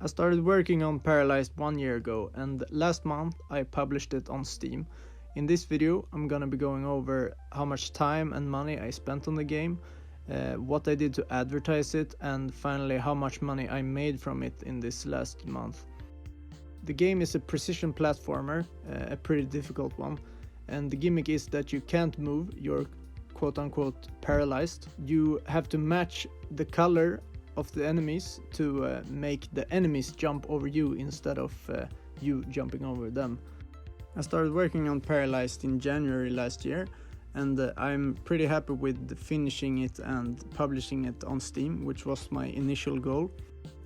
I started working on Paralyzed 1 year ago, and last month I published it on Steam. In this video I'm gonna be going over how much time and money I spent on the game, what I did to advertise it, and finally how much money I made from it in this last month. The game is a precision platformer, a pretty difficult one, and the gimmick is that you can't move, you're quote-unquote paralyzed. You have to match the color of the enemies to make the enemies jump over you instead of you jumping over them. I started working on Paralyzed in January last year, and I'm pretty happy with finishing it and publishing it on Steam, which was my initial goal.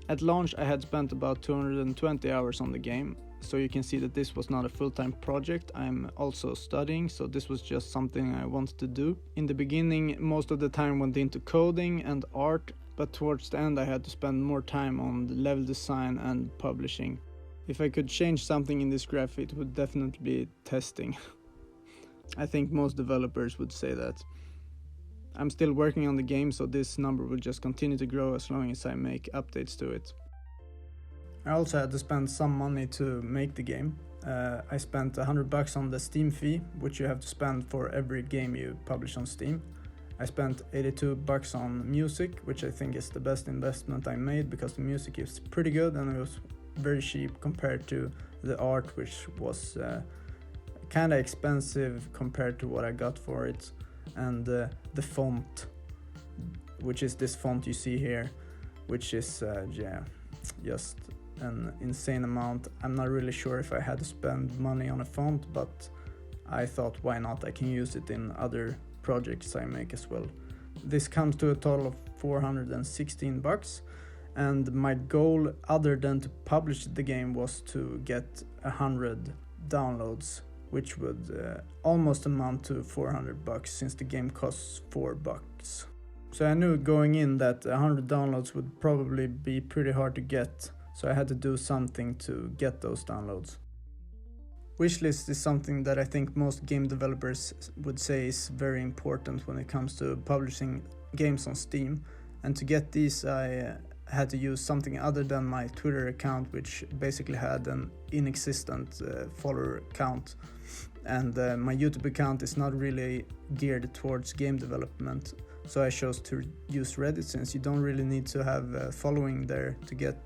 At launch I had spent about 220 hours on the game, so you can see that this was not a full-time project. I'm also studying, so this was just something I wanted to do. In the beginning most of the time went into coding and art, but towards the end I had to spend more time on the level design and publishing. If I could change something in this graph, it would definitely be testing. I think most developers would say that. I'm still working on the game, so this number will just continue to grow as long as I make updates to it. I also had to spend some money to make the game. I spent $100 on the Steam fee, which you have to spend for every game you publish on Steam. I spent $82 on music, which I think is the best investment I made because the music is pretty good and it was very cheap compared to the art, which was kinda expensive compared to what I got for it. And the font, which is this font you see here, which is just an insane amount. I'm not really sure if I had to spend money on a font, but I thought why not, I can use it in other projects I make as well. This comes to a total of $416, and my goal other than to publish the game was to get 100 downloads, which would almost amount to $400 since the game costs $4. So I knew going in that 100 downloads would probably be pretty hard to get, so I had to do something to get those downloads. Wishlist is something that I think most game developers would say is very important when it comes to publishing games on Steam, and to get these I had to use something other than my Twitter account, which basically had an inexistent follower count, and my YouTube account is not really geared towards game development, so I chose to use Reddit since you don't really need to have a following there to get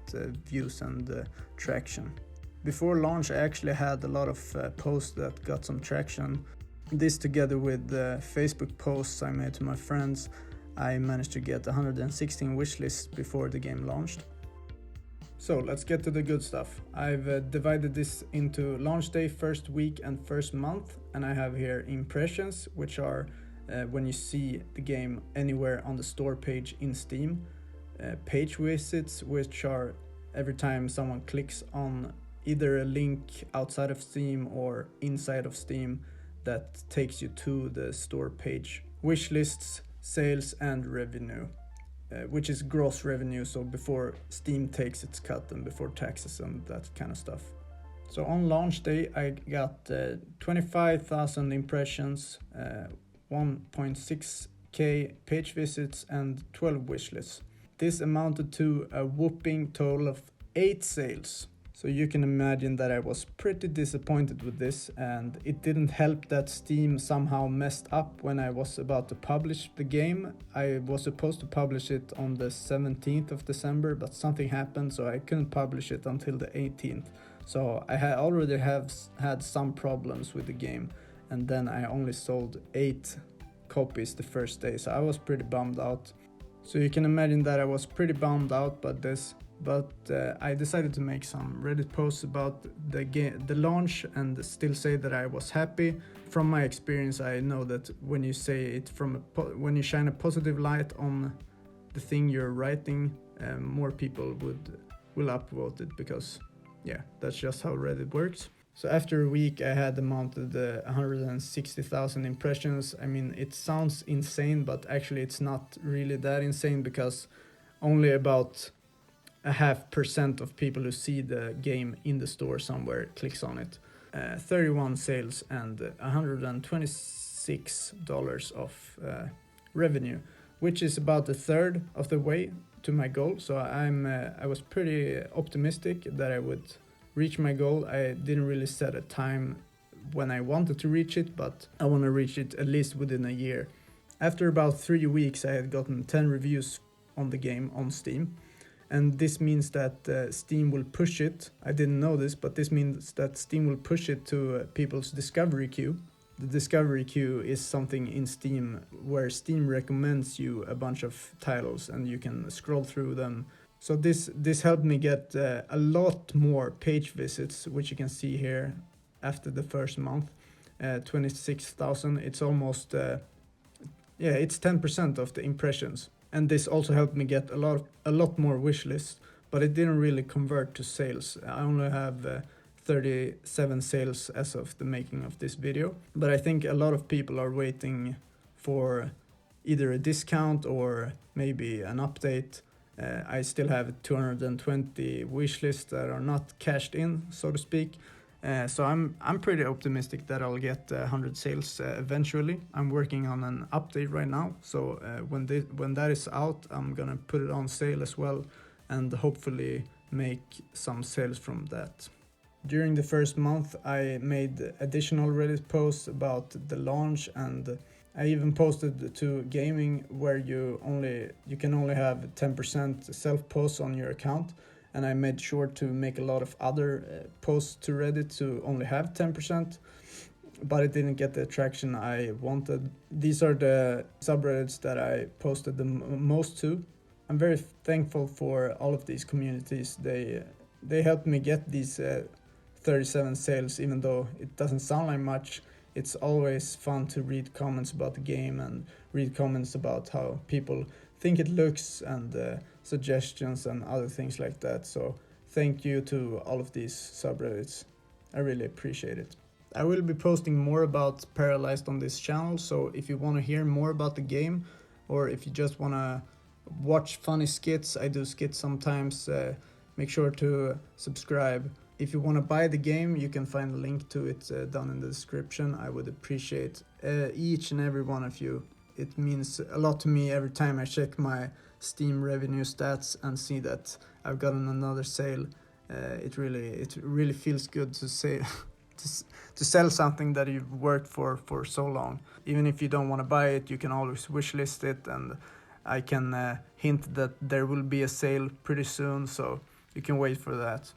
views and traction. Before launch I actually had a lot of posts that got some traction. This together with the Facebook posts I made to my friends, I managed to get 116 wishlists before the game launched. So let's get to the good stuff. I've divided this into launch day, first week and first month, and I have here impressions, which are when you see the game anywhere on the store page in Steam. Page visits, which are every time someone clicks on either a link outside of Steam or inside of Steam that takes you to the store page. Wishlists, sales and revenue, which is gross revenue, so before Steam takes its cut and before taxes and that kind of stuff. So on launch day I got 25,000 impressions, 1.6k page visits and 12 wishlists. This amounted to a whopping total of 8 sales. So you can imagine that I was pretty disappointed with this, and it didn't help that Steam somehow messed up when I was about to publish the game. I was supposed to publish it on the 17th of December, but something happened so I couldn't publish it until the 18th. So I already had some problems with the game, and then I only sold 8 copies the first day, so I was pretty bummed out. So you can imagine that I was pretty bummed out by this. But I decided to make some Reddit posts about the launch and still say that I was happy. From my experience, I know that when you say it when you shine a positive light on the thing you're writing, more people will upvote it, because yeah, that's just how Reddit works. So after a week I had amounted 160,000 impressions. I mean, it sounds insane, but actually it's not really that insane, because only about 0.5% of people who see the game in the store somewhere clicks on it. 31 sales and $126 of revenue, which is about a third of the way. to my goal. So I was pretty optimistic that I would reach my goal. I didn't really set a time when I wanted to reach it, but I want to reach it at least within a year. After about 3 weeks, I had gotten 10 reviews on the game on Steam. And this means that Steam will push it. I didn't know this, but this means that Steam will push it to people's discovery queue. The discovery queue is something in Steam where Steam recommends you a bunch of titles and you can scroll through them. So this helped me get a lot more page visits, which you can see here after the first month. 26,000. It's almost it's 10% of the impressions. And this also helped me get a lot more wish lists, but it didn't really convert to sales. I only have 37 sales as of the making of this video. But I think a lot of people are waiting for either a discount or maybe an update. I still have 220 wish lists that are not cashed in, so to speak. So I'm pretty optimistic that I'll get 100 sales eventually. I'm working on an update right now, so when that is out, I'm gonna put it on sale as well, and hopefully make some sales from that. During the first month, I made additional Reddit posts about the launch, and I even posted to gaming where you can only have 10% self posts on your account. And I made sure to make a lot of other posts to Reddit to only have 10%, but it didn't get the traction I wanted. These are the subreddits that I posted the most to. I'm very thankful for all of these communities. They helped me get these 37 sales, even though it doesn't sound like much. It's always fun to read comments about the game and read comments about how people think it looks and suggestions and other things like that. So thank you to all of these subreddits. I really appreciate it. I will be posting more about Paralyzed on this channel, so if you want to hear more about the game, or if you just want to watch funny skits, I do skits sometimes, make sure to subscribe. If you want to buy the game, you can find a link to it down in the description. I would appreciate each and every one of you. It means a lot to me every time I check my Steam revenue stats and see that I've gotten another sale. It really feels good to say to sell something that you've worked for so long. Even if you don't want to buy it, you can always wishlist it, and I can hint that there will be a sale pretty soon, so you can wait for that.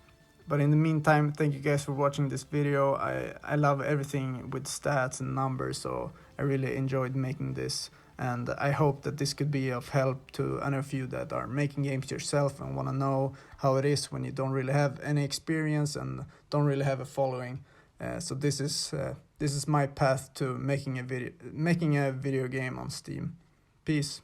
But in the meantime, thank you guys for watching this video. I love everything with stats and numbers, so I really enjoyed making this. And I hope that this could be of help to any of you that are making games yourself and want to know how it is when you don't really have any experience and don't really have a following. So this is my path to making a video game on Steam. Peace.